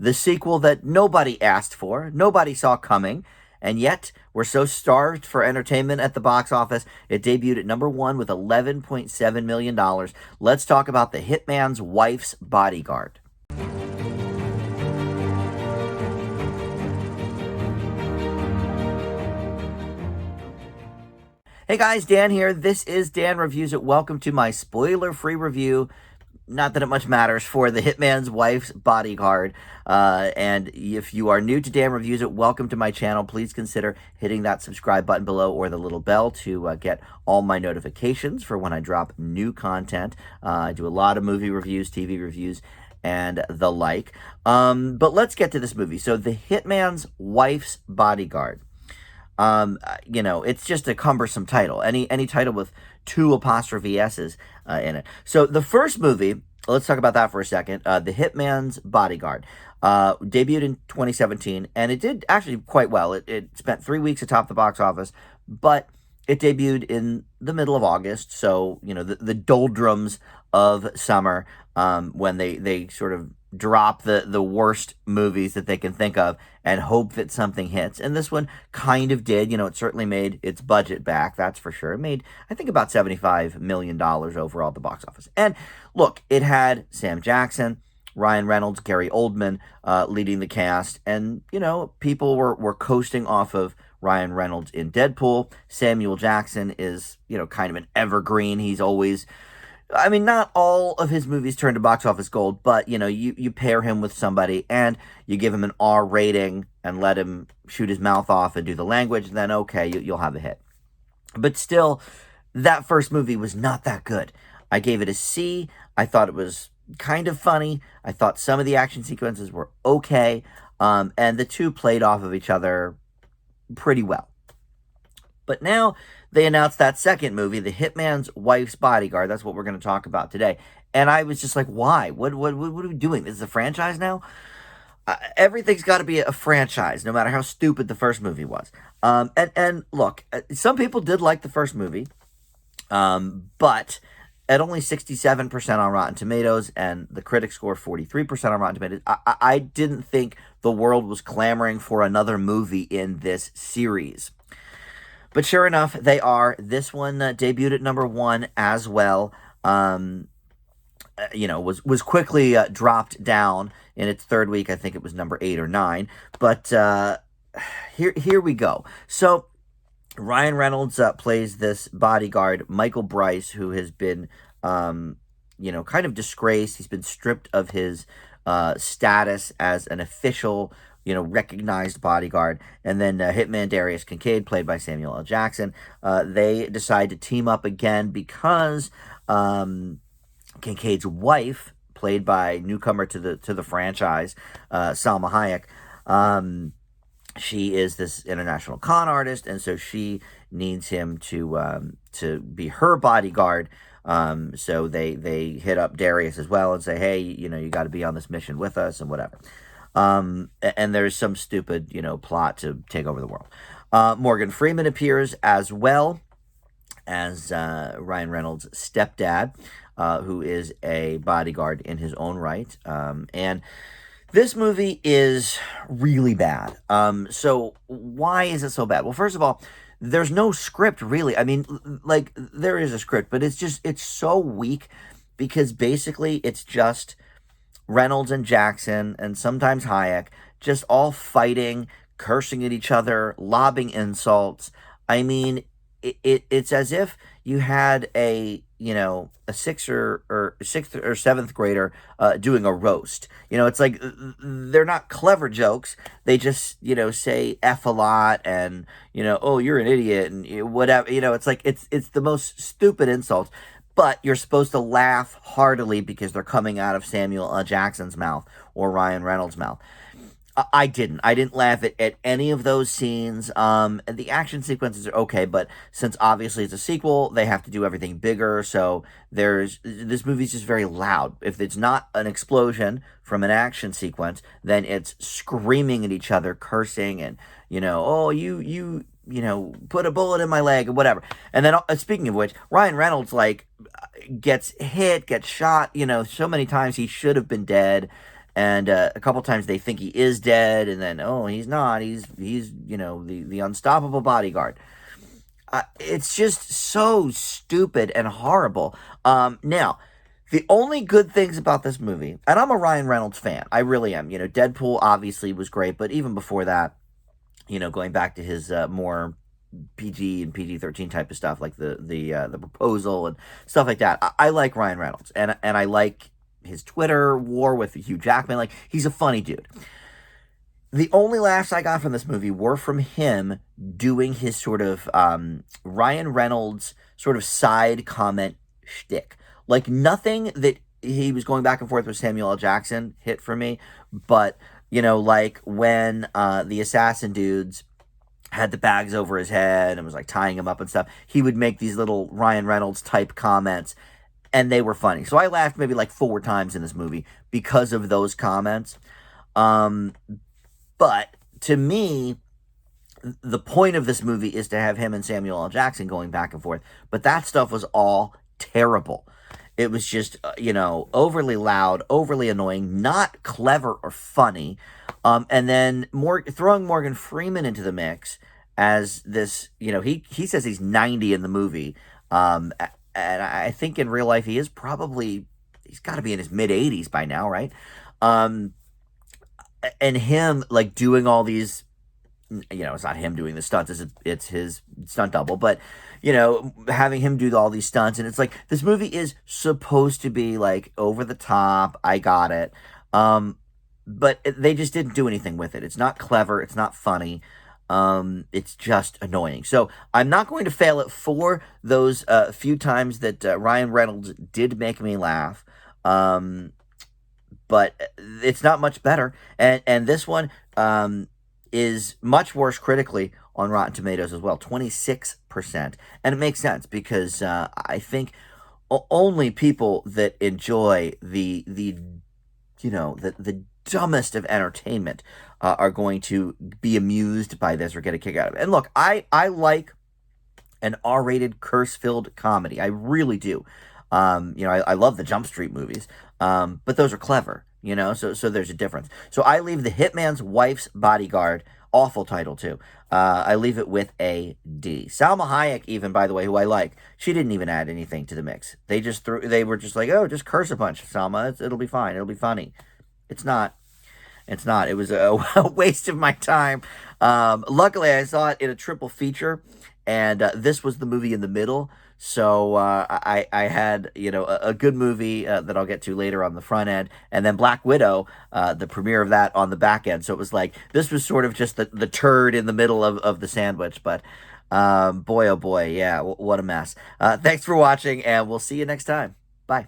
the sequel that nobody asked for, nobody saw coming, and yet we're so starved for entertainment at the box office. It debuted at number one with $11.7 million. Let's talk about The Hitman's Wife's Bodyguard. Hey guys, Dan here. This is Dan Reviews It. Welcome to my spoiler-free review. Not that it much matters, for The Hitman's Wife's Bodyguard. And if you are new to Dan Reviews It, welcome to my channel. Please consider hitting that subscribe button below or the little bell to get all my notifications for when I drop new content. I do a lot of movie reviews, TV reviews, and the like. But let's get to this movie. So The Hitman's Wife's Bodyguard. It's just a cumbersome title. Any title with two apostrophe S's in it. So the first movie, let's talk about that for a second. The Hitman's Bodyguard debuted in 2017, and it did actually quite well. It spent 3 weeks atop the box office, but it debuted in the middle of August. So, the doldrums of summer, when they sort of drop the worst movies that they can think of and hope that something hits. And this one kind of did. It certainly made its budget back, that's for sure. It made, I think, about $75 million overall at the box office. And look, it had Sam Jackson, Ryan Reynolds, Gary Oldman leading the cast. And, people were coasting off of Ryan Reynolds in Deadpool. Samuel Jackson is, kind of an evergreen. He's always... not all of his movies turn to box office gold, but, you pair him with somebody and you give him an R rating and let him shoot his mouth off and do the language, then okay, you'll have a hit. But still, that first movie was not that good. I gave it a C. I thought it was kind of funny. I thought some of the action sequences were okay, and the two played off of each other pretty well. But now they announced that second movie, The Hitman's Wife's Bodyguard. That's what we're going to talk about today. And I was just like, why? What are we doing? This is a franchise now? Everything's got to be a franchise, no matter how stupid the first movie was. And look, some people did like the first movie, but at only 67% on Rotten Tomatoes and the critic score 43% on Rotten Tomatoes, I didn't think the world was clamoring for another movie in this series. But sure enough, they are. This one debuted at number one as well. Was quickly dropped down in its third week. I think it was number 8 or 9. But here we go. So Ryan Reynolds plays this bodyguard, Michael Bryce, who has been, kind of disgraced. He's been stripped of his status as an official recognized bodyguard. And then Hitman Darius Kincaid, played by Samuel L. Jackson, they decide to team up again because Kincaid's wife, played by newcomer to the franchise, Salma Hayek, she is this international con artist, and so she needs him to be her bodyguard. So they hit up Darius as well and say, hey, you got to be on this mission with us and whatever. And there's some stupid, plot to take over the world. Morgan Freeman appears as well as Ryan Reynolds' stepdad, who is a bodyguard in his own right. And this movie is really bad. So why is it so bad? Well, first of all, there's no script, really. There is a script, but it's so weak because basically it's just Reynolds and Jackson, and sometimes Hayek, just all fighting, cursing at each other, lobbing insults. It's as if you had a sixth or seventh grader doing a roast. It's like they're not clever jokes. They just say F a lot and oh, you're an idiot and whatever. It's like it's the most stupid insults. But you're supposed to laugh heartily because they're coming out of Samuel L. Jackson's mouth or Ryan Reynolds' mouth. I didn't laugh at any of those scenes. The action sequences are okay, but since obviously it's a sequel, they have to do everything bigger. So this movie's just very loud. If it's not an explosion from an action sequence, then it's screaming at each other, cursing, and oh, you put a bullet in my leg or whatever. And then, speaking of which, Ryan Reynolds, gets hit, gets shot, so many times he should have been dead. and a couple times they think he is dead, and then oh, he's not. He's the unstoppable bodyguard. It's just so stupid and horrible. Now, the only good things about this movie, and I'm a Ryan Reynolds fan, I really am. Deadpool obviously was great, but even before that, going back to his more PG and PG-13 type of stuff, like the proposal and stuff like that. I like Ryan Reynolds, and I like his Twitter war with Hugh Jackman. Like, he's a funny dude. The only laughs I got from this movie were from him doing his sort of Ryan Reynolds sort of side comment shtick. Like, nothing that he was going back and forth with Samuel L. Jackson hit for me, but like when the assassin dudes had the bags over his head and was like tying him up and stuff, he would make these little Ryan Reynolds type comments, and they were funny. So I laughed maybe like 4 times in this movie because of those comments. Um, but to me, the point of this movie is to have him and Samuel L. Jackson going back and forth. But that stuff was all terrible. It was just, overly loud, overly annoying, not clever or funny. And then throwing Morgan Freeman into the mix as this, he says he's 90 in the movie. And I think in real life he's got to be in his mid 80s by now, right? Um, and him like doing all these, it's not him doing the stunts, it's his stunt double, but having him do all these stunts, and it's like this movie is supposed to be like over the top. I got it. But they just didn't do anything with it. It's not clever, it's not funny. It's just annoying. So I'm not going to fail it for those few times that Ryan Reynolds did make me laugh. But it's not much better. And this one is much worse critically on Rotten Tomatoes as well, 26%. And it makes sense because I think only people that enjoy the dumbest of entertainment are going to be amused by this or get a kick out of it. And look, I like an R-rated curse-filled comedy. I really do. I love the Jump Street movies, but those are clever, so there's a difference. So I leave The Hitman's Wife's Bodyguard, awful title too. I leave it with a D. Salma Hayek, even, by the way, who I like, she didn't even add anything to the mix. They were just like, oh, just curse a bunch, Salma. It'll be fine. It'll be funny. It's not. It's not. It was a waste of my time. Luckily, I saw it in a triple feature, and this was the movie in the middle. So I had a good movie that I'll get to later on the front end, and then Black Widow, the premiere of that on the back end. So it was like this was sort of just the turd in the middle of the sandwich. But boy, oh boy, yeah, what a mess. Thanks for watching, and we'll see you next time. Bye.